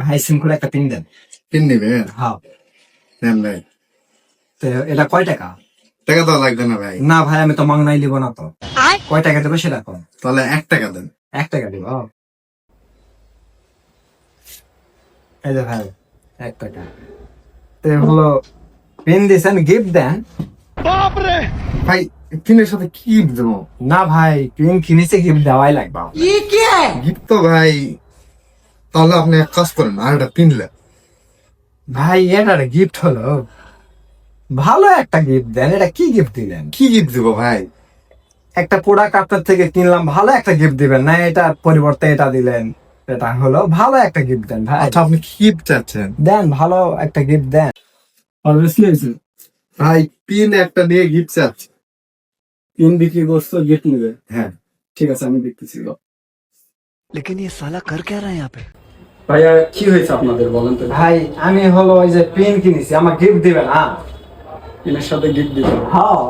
ভাই সিম্পল একটা পিন দেন। পিন নেবেন? হ্যাঁ। নেন ভাই। তো এটা কয় টাকা? টাকা তো লাগবে না ভাই। না ভাই আমি তো মাংনাই লিব না তো। কয় টাকা দেবো সেটা কম। তাহলে 1 টাকা দেন। 1 টাকা দিব। এই যে ভাই 1 টাকা। তো হলো পিন দিছেন, গিফট দেন। ভাই পিনের সাথে কি গিফট দেবো? না ভাই পিন কিনেছে, গিফট দেওয়াই লাগবে। গিফট তো ভাই, তাহলে আপনি এক কাজ করেন, আর একটা পিনলে। ভাই এটা গিফট হলো, ভালো একটা গিফট দেন। এটা কি গিফট দিলেন? কি গিফট দেবো ভাই? একটা প্রোডাক্ট আপনার থেকে কিনলাম, ভালো একটা গিফট দিবেন না, এটা পরিবর্তে এটা দিলেন। এটা হলো ভালো একটা গিফট দেন ভাই। আচ্ছা আপনি কি গিফট চাচ্ছেন? দেন ভালো একটা গিফট দেন। ভাই পিন একটা নিয়ে গিফট চাচ্ছি। পিন বিক্রি করছো, গিফট নেবে? হ্যাঁ। ঠিক আছে, আমি দেখতেছি। लेकिन ये साला कर क्या रहा है यहाँ पे? ভাইয়া কি হয়েছে আপনাদের বলেন তো? ভাই আমি হলো ওই যে পিন কিনেছি, আমার গিফট দিবেন। হ্যাঁ পিনের সাথে গিফট দিবেন? হ্যাঁ।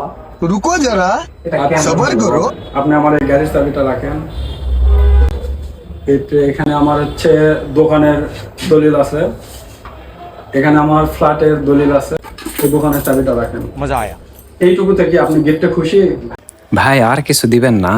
रुको जरा, এটা আচ্ছা, কেন? सबर करो। আপনি আমার এই গ্যারেজ চাবিটা রাখেন। এখানে আমার হচ্ছে দোকানের দলিল আছে, এখানে আমার ফ্ল্যাটের দলিল আছে। এই দোকানের চাবিটা রাখেন। मजा आया। এইটুকু থেকে আপনি গিফটে খুশি? ভাই আর কিছু দিবেন না?